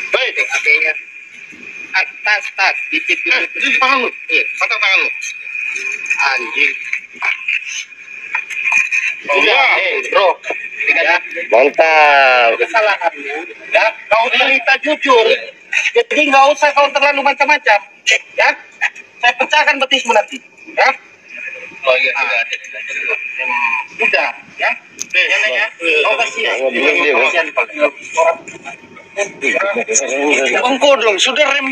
Baik, adanya tas, dikit tangan lu. Patah tangan lu. Anjing. Iya, bro. Mantap. Kesalahan lu, ya. Kau cerita jujur. Jadi nggak usah kau terlalu macam-macam, ya. Saya pecahkan betismu nanti, ya. Oh iya, sudah, ya. Kau kasihan. Engkau dong, sudah rem.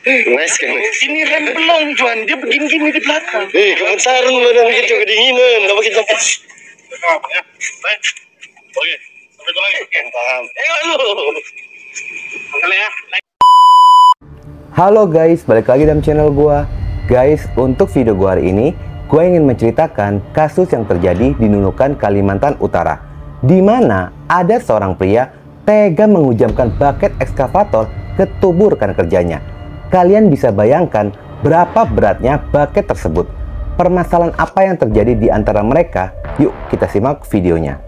Nice kan? Ini rem belum, Juan. Dia begini-gini di belakang. Kamu sarung lah dan gitu kedinginan. Gak pakai jaket. Baik. Oke, sampai jumpa lagi. Paham. Ya. Halo guys, balik lagi dalam channel gua. Guys, untuk video gua hari ini, gua ingin menceritakan kasus yang terjadi di Nunukan, Kalimantan Utara, di mana ada seorang pria tega menghujamkan bucket ekskavator ke tubuh rekan kerjanya. Kalian bisa bayangkan berapa beratnya bucket tersebut. Permasalahan apa yang terjadi di antara mereka? Yuk kita simak videonya.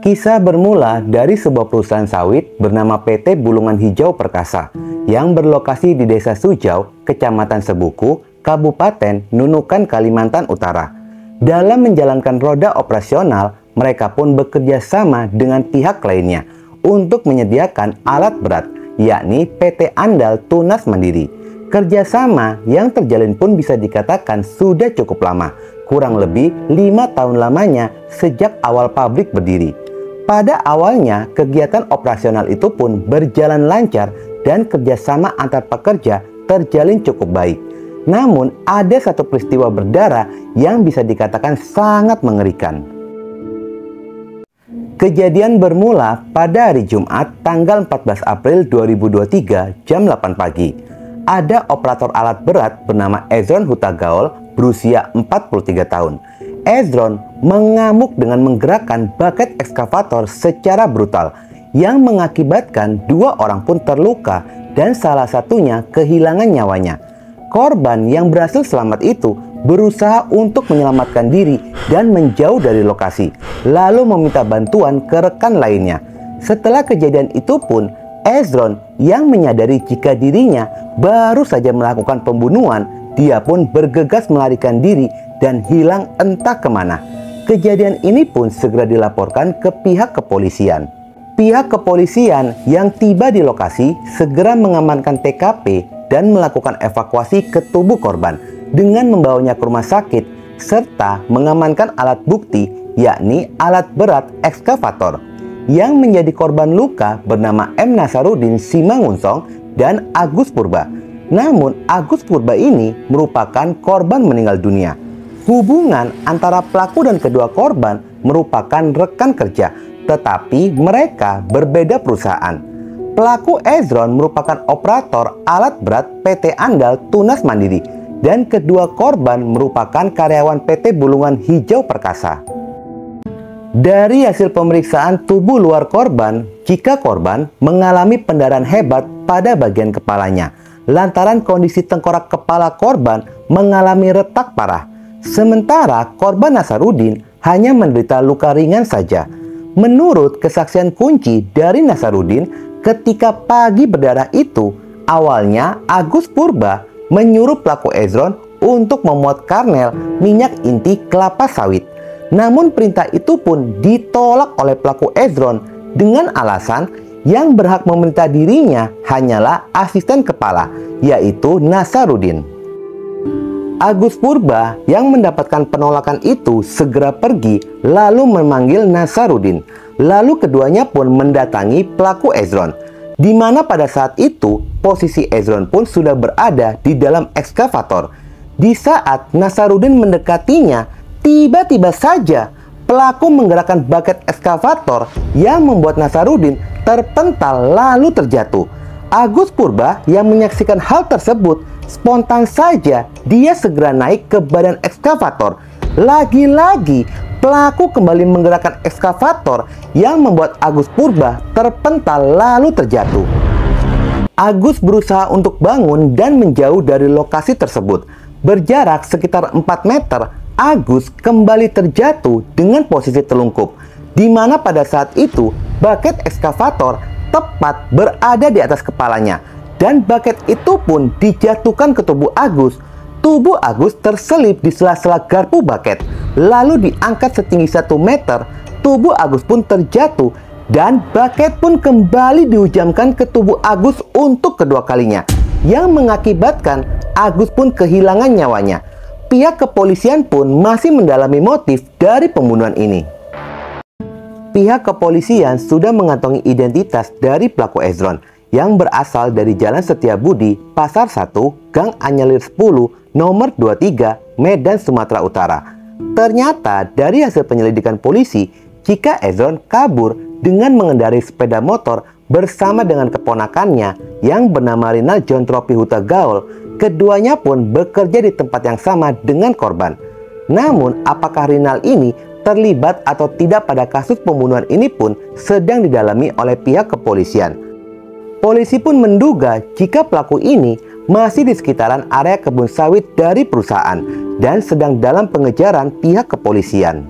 Kisah bermula dari sebuah perusahaan sawit bernama PT Bulungan Hijau Perkasa yang berlokasi di Desa Sujau, Kecamatan Sebuku, Kabupaten Nunukan, Kalimantan Utara. Dalam menjalankan roda operasional, mereka pun bekerja sama dengan pihak lainnya untuk menyediakan alat berat, yakni PT Andal Tunas Mandiri. Kerjasama yang terjalin pun bisa dikatakan sudah cukup lama, kurang lebih 5 tahun lamanya sejak awal pabrik berdiri. Pada awalnya, kegiatan operasional itu pun berjalan lancar dan kerjasama antar pekerja terjalin cukup baik. Namun, ada satu peristiwa berdarah yang bisa dikatakan sangat mengerikan. Kejadian bermula pada hari Jumat tanggal 14 April 2023 jam 8 pagi. Ada operator alat berat bernama Ezron Hutagaol berusia 43 tahun. Ezron mengamuk dengan menggerakkan bucket ekskavator secara brutal yang mengakibatkan 2 orang pun terluka dan salah satunya kehilangan nyawanya. Korban yang berhasil selamat itu berusaha untuk menyelamatkan diri dan menjauh dari lokasi, lalu meminta bantuan ke rekan lainnya. Setelah kejadian itu pun, Ezron yang menyadari jika dirinya baru saja melakukan pembunuhan, dia pun bergegas melarikan diri dan hilang entah kemana. Kejadian ini pun segera dilaporkan ke pihak kepolisian. Pihak kepolisian yang tiba di lokasi segera mengamankan TKP dan melakukan evakuasi ke tubuh korban dengan membawanya ke rumah sakit serta mengamankan alat bukti, yakni alat berat ekskavator. Yang menjadi korban luka bernama M. Nasaruddin Simangunsong dan Agus Purba. Namun Agus Purba ini merupakan korban meninggal dunia. Hubungan antara pelaku dan kedua korban merupakan rekan kerja, tetapi mereka berbeda perusahaan. Pelaku Ezron merupakan operator alat berat PT Andal Tunas Mandiri dan kedua korban merupakan karyawan PT Bulungan Hijau Perkasa. Dari hasil pemeriksaan tubuh luar korban, jika korban mengalami pendarahan hebat pada bagian kepalanya, lantaran kondisi tengkorak kepala korban mengalami retak parah. Sementara korban Nasaruddin hanya menderita luka ringan saja. Menurut kesaksian kunci dari Nasaruddin, ketika pagi berdarah itu, awalnya Agus Purba menyuruh pelaku Ezron untuk memuat karnel minyak inti kelapa sawit. Namun perintah itu pun ditolak oleh pelaku Ezron dengan alasan yang berhak memerintah dirinya hanyalah asisten kepala, yaitu Nasaruddin. Agus Purba yang mendapatkan penolakan itu segera pergi lalu memanggil Nasaruddin. Lalu keduanya pun mendatangi pelaku Ezron, di mana pada saat itu posisi Ezron pun sudah berada di dalam ekskavator. Di saat Nasaruddin mendekatinya, tiba-tiba saja pelaku menggerakkan bucket ekskavator yang membuat Nasaruddin terpental lalu terjatuh. Agus Purba yang menyaksikan hal tersebut spontan saja dia segera naik ke badan ekskavator. Lagi-lagi pelaku kembali menggerakkan ekskavator yang membuat Agus Purba terpental lalu terjatuh. Agus berusaha untuk bangun dan menjauh dari lokasi tersebut. Berjarak sekitar 4 meter, Agus kembali terjatuh dengan posisi telungkup, di mana pada saat itu buket ekskavator tepat berada di atas kepalanya, dan buket itu pun dijatuhkan ke tubuh Agus. Tubuh Agus terselip di sela-sela garpu buket, lalu diangkat setinggi 1 meter. Tubuh Agus pun terjatuh dan buket pun kembali dihujamkan ke tubuh Agus untuk kedua kalinya, yang mengakibatkan Agus pun kehilangan nyawanya. Pihak kepolisian pun masih mendalami motif dari pembunuhan ini. Pihak kepolisian sudah mengantongi identitas dari pelaku Ezron yang berasal dari Jalan Setiabudi, Pasar 1, Gang Anyelir 10, nomor 23, Medan, Sumatera Utara. Ternyata dari hasil penyelidikan polisi, jika Ezron kabur dengan mengendarai sepeda motor bersama dengan keponakannya yang bernama Rinal Jontropi Huta Gaul. Keduanya pun bekerja di tempat yang sama dengan korban. Namun, apakah Rinal ini terlibat atau tidak pada kasus pembunuhan ini pun sedang didalami oleh pihak kepolisian. Polisi pun menduga jika pelaku ini masih di sekitaran area kebun sawit dari perusahaan dan sedang dalam pengejaran pihak kepolisian.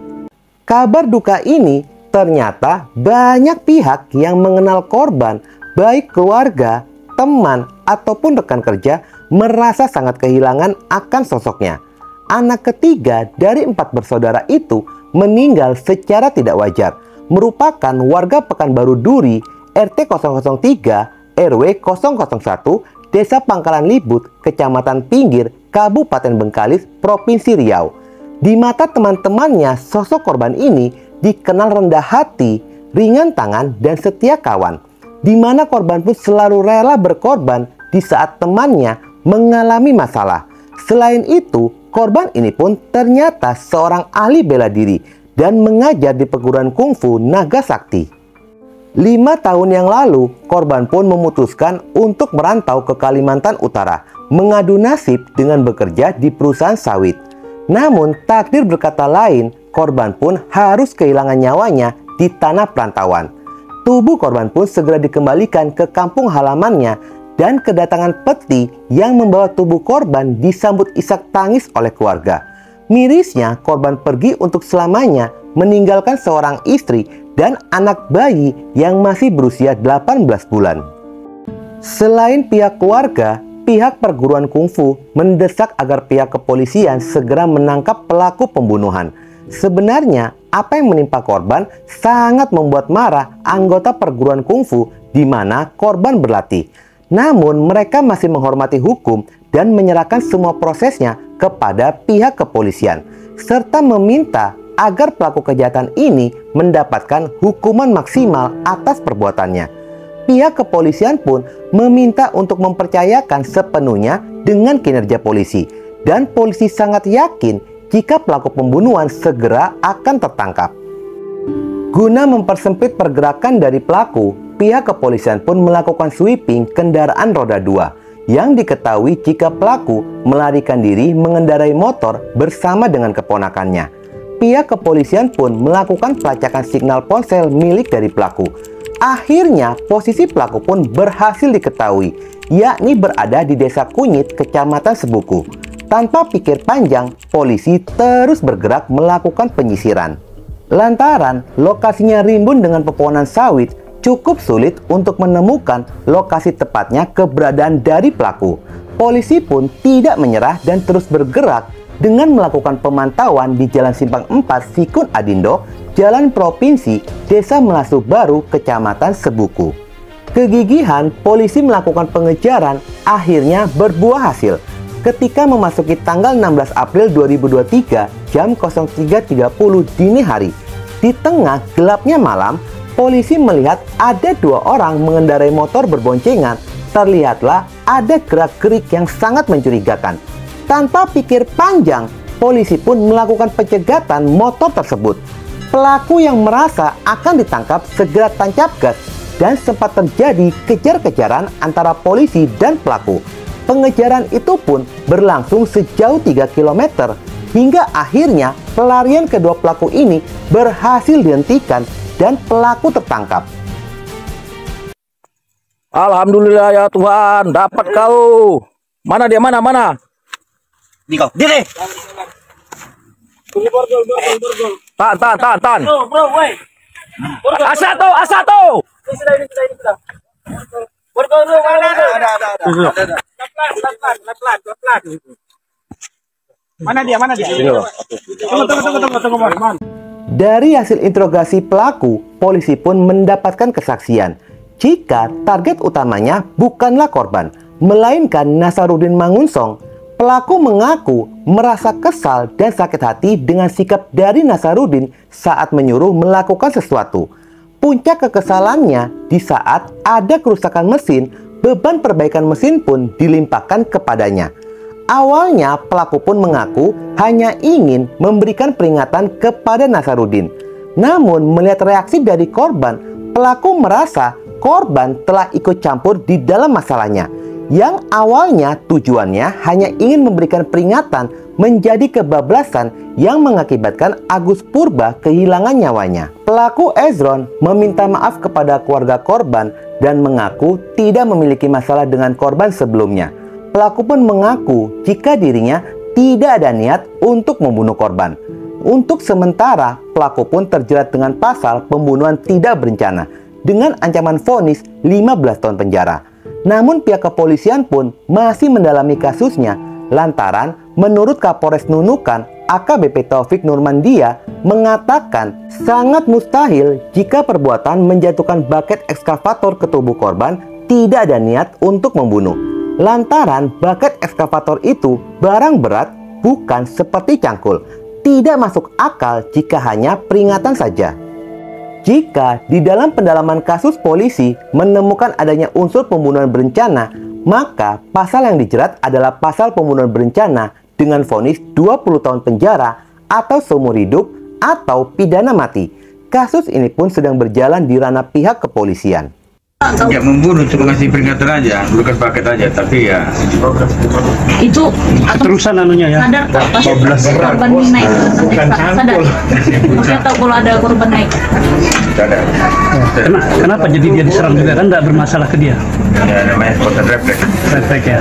Kabar duka ini ternyata banyak pihak yang mengenal korban, baik keluarga, teman, ataupun rekan kerja, merasa sangat kehilangan akan sosoknya. Anak ketiga dari 4 bersaudara itu meninggal secara tidak wajar, merupakan warga Pekanbaru Duri, RT 003, RW 001, Desa Pangkalan Libut, Kecamatan Pinggir, Kabupaten Bengkalis, Provinsi Riau. Di mata teman-temannya, sosok korban ini dikenal rendah hati, ringan tangan, dan setia kawan, di mana korban pun selalu rela berkorban di saat temannya mengalami masalah. Selain itu, korban ini pun ternyata seorang ahli bela diri dan mengajar di perguruan kungfu Naga Sakti. 5 tahun yang lalu, korban pun memutuskan untuk merantau ke Kalimantan Utara, mengadu nasib dengan bekerja di perusahaan sawit. Namun, takdir berkata lain, korban pun harus kehilangan nyawanya di tanah perantauan. Tubuh korban pun segera dikembalikan ke kampung halamannya, dan kedatangan peti yang membawa tubuh korban disambut isak tangis oleh keluarga. Mirisnya, korban pergi untuk selamanya, meninggalkan seorang istri dan anak bayi yang masih berusia 18 bulan. Selain pihak keluarga, pihak perguruan kungfu mendesak agar pihak kepolisian segera menangkap pelaku pembunuhan. Sebenarnya, apa yang menimpa korban sangat membuat marah anggota perguruan kungfu di mana korban berlatih. Namun, mereka masih menghormati hukum dan menyerahkan semua prosesnya kepada pihak kepolisian, serta meminta agar pelaku kejahatan ini mendapatkan hukuman maksimal atas perbuatannya. Pihak kepolisian pun meminta untuk mempercayakan sepenuhnya dengan kinerja polisi, dan polisi sangat yakin jika pelaku pembunuhan segera akan tertangkap. Guna mempersempit pergerakan dari pelaku, pihak kepolisian pun melakukan sweeping kendaraan roda 2 yang diketahui jika pelaku melarikan diri mengendarai motor bersama dengan keponakannya. Pihak kepolisian pun melakukan pelacakan signal ponsel milik dari pelaku. Akhirnya, posisi pelaku pun berhasil diketahui, yakni berada di Desa Kunyit, Kecamatan Sebuku. Tanpa pikir panjang, polisi terus bergerak melakukan penyisiran. Lantaran lokasinya rimbun dengan pepohonan sawit, cukup sulit untuk menemukan lokasi tepatnya keberadaan dari pelaku. Polisi pun tidak menyerah dan terus bergerak dengan melakukan pemantauan di Jalan Simpang 4 Sikun Adindo, Jalan Provinsi, Desa Melasuh Baru, Kecamatan Sebuku. Kegigihan polisi melakukan pengejaran akhirnya berbuah hasil. Ketika memasuki tanggal 16 April 2023 jam 03.30 dini hari, di tengah gelapnya malam, polisi melihat ada 2 orang mengendarai motor berboncengan. Terlihatlah ada gerak-gerik yang sangat mencurigakan. Tanpa pikir panjang, polisi pun melakukan pencegatan motor tersebut. Pelaku yang merasa akan ditangkap segera tancap gas dan sempat terjadi kejar-kejaran antara polisi dan pelaku. Pengejaran itu pun berlangsung sejauh 3 km hingga akhirnya pelarian kedua pelaku ini berhasil dihentikan dan pelaku tertangkap. Alhamdulillah ya Tuhan, dapat kau. Mana dia, mana? Di kau, diri. Tahan. Asa tuh. Mana dia? Tunggu. Dari hasil interogasi pelaku, polisi pun mendapatkan kesaksian jika target utamanya bukanlah korban, melainkan Nasaruddin Mangunsong. Pelaku mengaku merasa kesal dan sakit hati dengan sikap dari Nasaruddin saat menyuruh melakukan sesuatu. Puncak kekesalannya di saat ada kerusakan mesin, beban perbaikan mesin pun dilimpahkan kepadanya. Awalnya pelaku pun mengaku hanya ingin memberikan peringatan kepada Nasaruddin. Namun melihat reaksi dari korban, pelaku merasa korban telah ikut campur di dalam masalahnya. Yang awalnya tujuannya hanya ingin memberikan peringatan menjadi kebablasan yang mengakibatkan Agus Purba kehilangan nyawanya. Pelaku Ezron meminta maaf kepada keluarga korban dan mengaku tidak memiliki masalah dengan korban sebelumnya. Pelaku pun mengaku jika dirinya tidak ada niat untuk membunuh korban. Untuk sementara, pelaku pun terjerat dengan pasal pembunuhan tidak berencana dengan ancaman vonis 15 tahun penjara. Namun pihak kepolisian pun masih mendalami kasusnya lantaran menurut Kapolres Nunukan AKBP Taufik Nurmandia mengatakan sangat mustahil jika perbuatan menjatuhkan bucket ekskavator ke tubuh korban tidak ada niat untuk membunuh. Lantaran bucket ekskavator itu barang berat bukan seperti cangkul, tidak masuk akal jika hanya peringatan saja. Jika di dalam pendalaman kasus polisi menemukan adanya unsur pembunuhan berencana, maka pasal yang dijerat adalah pasal pembunuhan berencana dengan vonis 20 tahun penjara atau seumur hidup atau pidana mati. Kasus ini pun sedang berjalan di ranah pihak kepolisian. Ya membunuh cuma ngasih peringatan aja, bukan paket aja, tapi ya itu Terusan anunya ya. sadar pas korban naik sadar maksudnya tahu kalau ada korban naik. ada. Kenapa jadi dia diserang juga kan? Tidak bermasalah ke dia. Ya namanya spontan refleks. Refleks ya.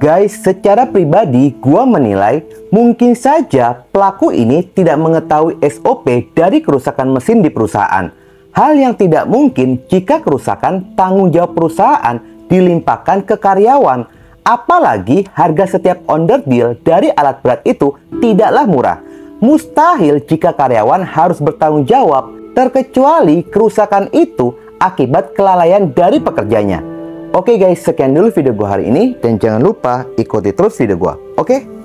Guys, secara pribadi gua menilai mungkin saja pelaku ini tidak mengetahui SOP dari kerusakan mesin di perusahaan. Hal yang tidak mungkin jika kerusakan tanggung jawab perusahaan dilimpahkan ke karyawan. Apalagi harga setiap onderdil dari alat berat itu tidaklah murah. Mustahil jika karyawan harus bertanggung jawab, terkecuali kerusakan itu akibat kelalaian dari pekerjanya. Oke guys, sekian dulu video gua hari ini dan jangan lupa ikuti terus video gua. Oke?